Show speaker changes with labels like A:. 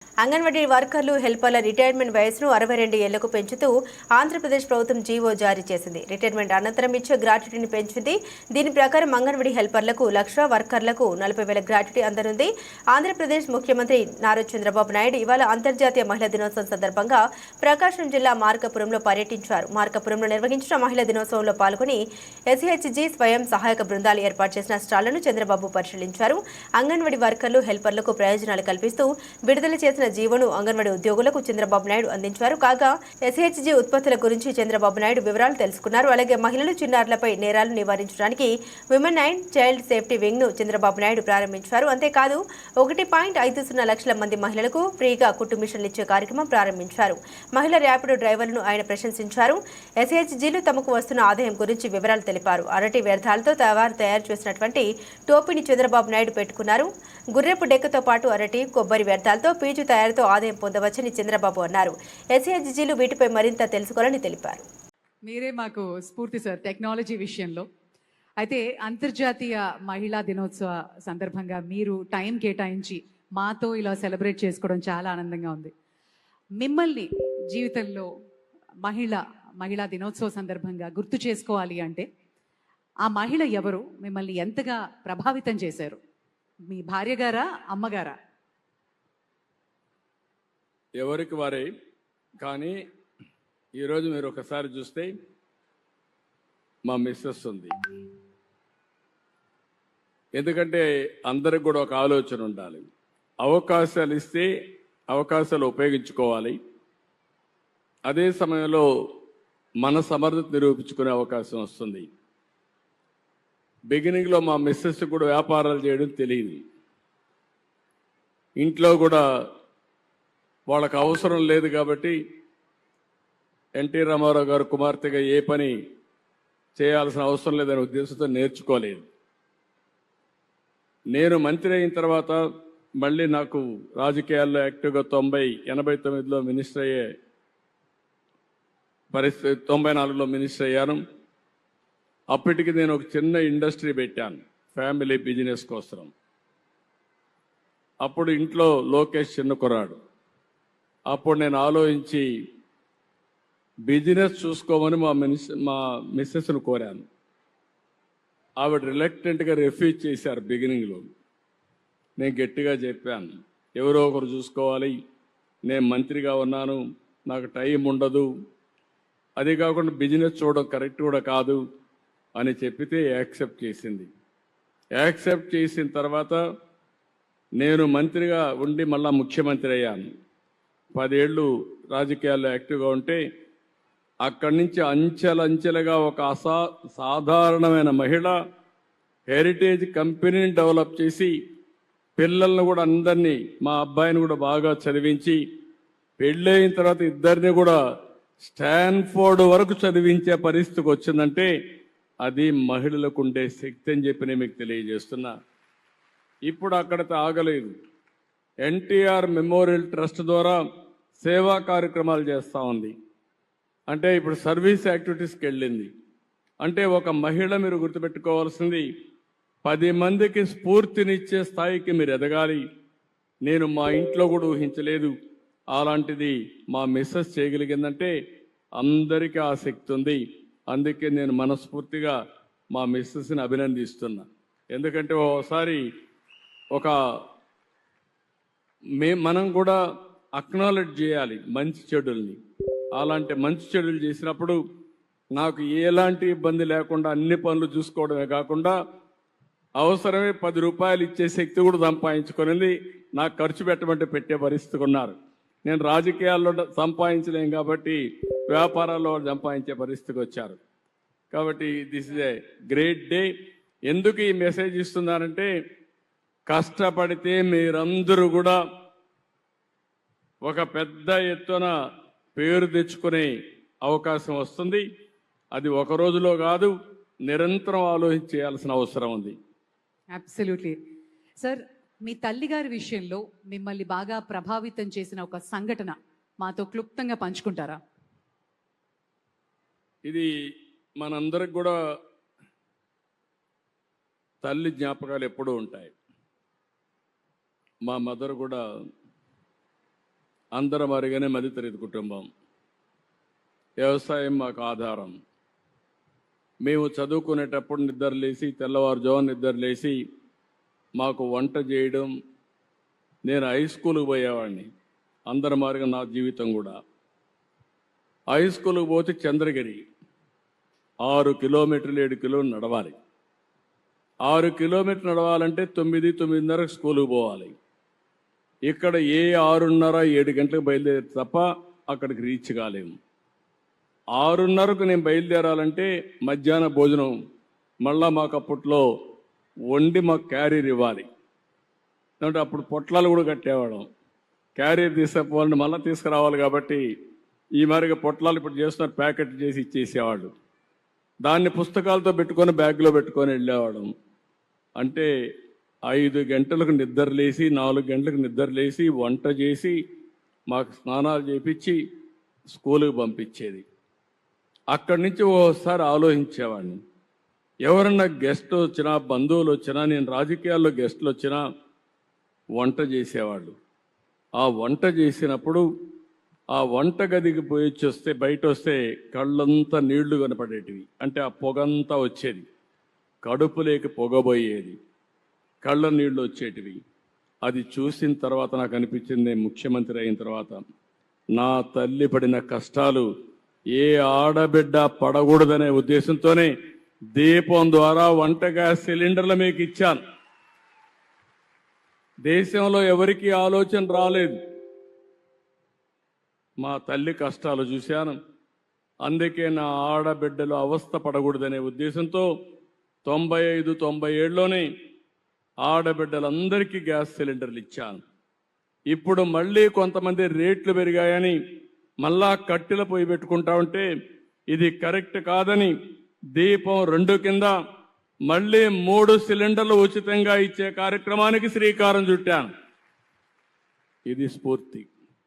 A: అంగన్వాడీ వర్కర్లు హెల్పర్ల రిటైర్మెంట్ వయసును 62 ఏళ్లకు పెంచుతూ ఆంధ్రప్రదేశ్ ప్రభుత్వం జీవో జారీ చేసింది. రిటైర్మెంట్ అనంతరం ఇచ్చే గ్రాట్యుటీని పెంచింది. దీని ప్రకారం అంగన్వాడీ హెల్పర్లకు 1,00,000, వర్కర్లకు 40,000 గ్రాట్యుటీ అందనుంది. ఆంధ్రప్రదేశ్ ముఖ్యమంత్రి నారా చంద్రబాబు నాయుడు ఇవాళ అంతర్జాతీయ మహిళా దినోత్సవం సందర్భంగా ప్రకాశం జిల్లా మార్కాపురంలో పర్యటించారు. మార్కాపురంలో నిర్వహించిన మహిళా దినోత్సవంలో పాల్గొని ఎస్హెచ్జి స్వయం సహాయక బృందాలు ఏర్పాటు చేసిన స్టాళ్లను చంద్రబాబు పరిశీలించారు. అంగన్వాడీ వర్కర్లు హెల్పర్లకు ప్రయోజనాలు కల్పిస్తూ విడుదల చేసిన జీవోను అంగన్వాడీ ఉద్యోగులకు చంద్రబాబు నాయుడు అందించారు. కాగా ఎస్హెచ్జి ఉత్పత్తుల గురించి చంద్రబాబు నాయుడు వివరాలు తెలుసుకున్నారు. అలాగే మహిళలు, చిన్నారులపై నేరాలు నివారించడానికి women and child safety wing ను చంద్రబాబు నాయుడు ప్రారంభించారు. అంతేకాదు 1.50 లక్షల మంది మహిళలకు ఫ్రీగా కుట్టు మిషన్లు ఇచ్చే కార్యక్రమం ప్రారంభించారు. మహిళా ర్యాపిడో డ్రైవర్లను ఆయన ప్రశంసించారు. ఎస్హెచ్జీలు తమకు వస్తున్న ఆదాయం గురించి వివరాలు తెలిపారు. అరటి వ్యర్థాలతో తయారు చేసినటువంటి టోపీని చంద్రబాబు నాయుడు పెట్టుకున్నారు. గుర్రెపు డెక్కతో పాటు అరటి, కొబ్బరి వ్యర్థాలతో పీచు తయారీతో ఆదాయం పొందవచ్చని చంద్రబాబు అన్నారు. ఎస్హెచ్జీలు వీటిపై మరింత తెలుసుకోవాలని తెలిపారు.
B: మీరే మాకు స్ఫూర్తి సార్ టెక్నాలజీ విషయంలో. అయితే అంతర్జాతీయ మహిళా దినోత్సవ సందర్భంగా మీరు టైం కేటాయించి మాతో ఇలా సెలబ్రేట్ చేసుకోవడం చాలా ఆనందంగా ఉంది. మిమ్మల్ని జీవితంలో మహిళా దినోత్సవ సందర్భంగా గుర్తు చేసుకోవాలి అంటే ఆ మహిళ ఎవరు, మిమ్మల్ని ఎంతగా ప్రభావితం చేశారు? మీ భార్య గారా, అమ్మగారా?
C: ఎవరికి వారే. కానీ ఈరోజు మీరు ఒకసారి చూస్తే మా మిస్సెస్ ఉంది. ఎందుకంటే అందరికి కూడా ఒక ఆలోచన ఉండాలి. అవకాశాలు ఇస్తే అవకాశాలు ఉపయోగించుకోవాలి. అదే సమయంలో మన సమర్థత నిరూపించుకునే అవకాశం వస్తుంది. బిగినింగ్లో మా మిస్సెస్ కూడా వ్యాపారాలు చేయడం తెలియదు. ఇంట్లో కూడా వాళ్ళకు అవసరం లేదు కాబట్టి ఎన్టీ రామారావు గారు కుమార్తెగా ఏ పని చేయాల్సిన అవసరం లేదనే ఉద్దేశంతో నేర్చుకోలేదు. నేను మంత్రి అయిన తర్వాత మళ్ళీ నాకు రాజకీయాల్లో యాక్టివ్గా 89లో మినిస్టర్ అయ్యే పరిస్థితి, 94లో మినిస్టర్ అయ్యాను. అప్పటికి నేను ఒక చిన్న ఇండస్ట్రీ పెట్టాను ఫ్యామిలీ బిజినెస్ కోసం. అప్పుడు ఇంట్లో లోకేష్ చిన్న కుర్రాడు. అప్పుడు నేను ఆలోచించి బిజినెస్ చూసుకోమని మా మిస్సెస్ను కోరాను. ఆవిడ రిలక్టెంట్గా రిఫ్యూజ్ చేశారు. బిగినింగ్లో నేను గట్టిగా చెప్పాను, ఎవరో ఒకరు చూసుకోవాలి, నేను మంత్రిగా ఉన్నాను, నాకు టైం ఉండదు, అది కాకుండా బిజినెస్ చూడడం కరెక్ట్ కూడా కాదు అని చెప్పితే యాక్సెప్ట్ చేసింది. యాక్సెప్ట్ చేసిన తర్వాత నేను మంత్రిగా ఉండి మళ్ళా ముఖ్యమంత్రి అయ్యాను. 10 ఏళ్ళు రాజకీయాల్లో యాక్టివ్గా ఉంటే అక్కడి నుంచి అంచెలంచెలుగా ఒక సాధారణమైన మహిళ హెరిటేజ్ కంపెనీని డెవలప్ చేసి పిల్లలను కూడా అందరినీ, మా అబ్బాయిని కూడా బాగా చదివించి పెళ్ళైన తర్వాత ఇద్దరిని కూడా స్టాన్ఫోర్డ్ వరకు చదివించే పరిస్థితికి వచ్చిందంటే అది మహిళలకు ఉండే శక్తి అని చెప్పి నేను మీకు తెలియజేస్తున్నా. ఇప్పుడు అక్కడితో ఆగలేదు. ఎన్టీఆర్ మెమోరియల్ ట్రస్ట్ ద్వారా సేవా కార్యక్రమాలు చేస్తూ ఉంది. అంటే ఇప్పుడు సర్వీస్ యాక్టివిటీస్కి వెళ్ళింది. అంటే ఒక మహిళ మీరు గుర్తుపెట్టుకోవాల్సింది 10 మందికి స్ఫూర్తినిచ్చే స్థాయికి మీరు ఎదగాలి. నేను మా ఇంట్లో కూడా ఊహించలేదు. అలాంటిది మా మిస్సెస్ చేయగలిగిందంటే అందరికీ ఆ శక్తి ఉంది. అందుకే నేను మనస్ఫూర్తిగా మా మిస్సెస్ని అభినందిస్తున్నా. ఎందుకంటే ఓసారి మనం కూడా అక్నాలెడ్జ్ చేయాలి మంచి చెడుల్ని. అలాంటి మంచి చెడులు చేసినప్పుడు నాకు ఎలాంటి ఇబ్బంది లేకుండా అన్ని పనులు చూసుకోవడమే కాకుండా అవసరమే 10 రూపాయలు ఇచ్చే శక్తి కూడా సంపాదించుకునేది. నాకు ఖర్చు పెట్టమంటే పెట్టే పరిస్థితి ఉన్నారు. నేను రాజకీయాల్లో సంపాదించలేం కాబట్టి వ్యాపారాల్లో సంపాదించే పరిస్థితికి వచ్చారు. కాబట్టి this is a great day. ఎందుకు ఈ మెసేజ్ ఇస్తున్నారంటే కష్టపడితే మీరందరూ కూడా ఒక పెద్ద ఎత్తున పేరు తెచ్చుకునే అవకాశం వస్తుంది. అది ఒక రోజులో కాదు, నిరంతరం ఆలోచించి చేయాల్సిన అవసరం ఉంది.
B: Absolutely sir. మీ తల్లిగారి విషయంలో మిమ్మల్ని బాగా ప్రభావితం చేసిన ఒక సంఘటన మాతో క్లుప్తంగా పంచుకుంటారా?
C: ఇది మనందరికి కూడా తల్లి జ్ఞాపకాలు ఎప్పుడూ ఉంటాయి. మా మదర్ కూడా అందరం అరిగానే మధ్యతరగతి కుటుంబం. వ్యవసాయం మాకు ఆధారం. మేము చదువుకునేటప్పుడు నిద్రలేసి తెల్లవారుజామున నిద్రలేసి మాకు వంట చేయడం. నేను హై స్కూల్కి పోయేవాడిని. అందరి మారిగా నా జీవితం కూడా. హై స్కూల్కి పోతే చంద్రగిరి 6 కిలోమీటర్లు 7 కిలోమీటర్లు నడవాలి. 6 కిలోమీటర్లు నడవాలంటే 9-9:30 స్కూల్కి పోవాలి. ఇక్కడ 6:30-7 గంటలకు బయలుదేరి తప్ప అక్కడికి రీచ్ కాలేము. 6:30కు నేను బయలుదేరాలంటే మధ్యాహ్న భోజనం మళ్ళా మాకు అప్పట్లో వండి మాకు క్యారీర్ ఇవ్వాలి. అంటే అప్పుడు పొట్లాలు కూడా కట్టేవాళ్ళం. క్యారీర్ తీసుకుపోవాలని మళ్ళీ తీసుకురావాలి కాబట్టి ఈ మరిగా పొట్లాలు ఇప్పుడు చేస్తున్నారు, ప్యాకెట్ చేసి ఇచ్చేసేవాళ్ళు. దాన్ని పుస్తకాలతో పెట్టుకొని బ్యాగ్లో పెట్టుకొని వెళ్ళేవాళ్ళం. అంటే 5 గంటలకు నిద్రలేసి 4 గంటలకు నిద్రలేసి వంట చేసి మాకు స్నానాలు చేపించి స్కూలుకి పంపించేది. అక్కడి నుంచి ఓసారి ఆలోచించేవాడిని, ఎవరన్నా గెస్ట్ వచ్చినా బంధువులు వచ్చినా, నేను రాజకీయాల్లో గెస్టులు వచ్చినా వంట చేసేవాళ్ళు. ఆ వంట చేసినప్పుడు ఆ వంట గదికి పోయి వస్తే బయట వస్తే కళ్ళంతా నీళ్లు కనపడేటివి. అంటే ఆ పొగంతా వచ్చేది, కడుపులోకి పొగబోయేది, కళ్ళ నీళ్లు వచ్చేటివి. అది చూసిన తర్వాత నాకు అనిపించింది, నేను ముఖ్యమంత్రి అయిన తర్వాత నా తల్లి పడిన కష్టాలు ఏ ఆడబిడ్డ పడకూడదనే ఉద్దేశంతోనే దీపం ద్వారా వంట గ్యాస్ సిలిండర్లు మీకు ఇచ్చాను. దేశంలో ఎవరికి ఆలోచన రాలేదు. మా తల్లి కష్టాలు చూశాను. అందుకే నా ఆడబిడ్డలు అవస్థ పడకూడదనే ఉద్దేశంతో 95-97లోనే ఆడబిడ్డలందరికీ గ్యాస్ సిలిండర్లు ఇచ్చాను. ఇప్పుడు మళ్ళీ కొంతమంది రేట్లు పెరిగాయని మళ్ళా కట్టెల పొయ్యి పెట్టుకుంటా ఉంటే ఇది కరెక్ట్ కాదని దీపం 2 కింద మళ్ళీ 3 సిలిండర్లు ఉచితంగా ఇచ్చే కార్యక్రమానికి శ్రీకారం చుట్టాను. ఇది స్ఫూర్తి.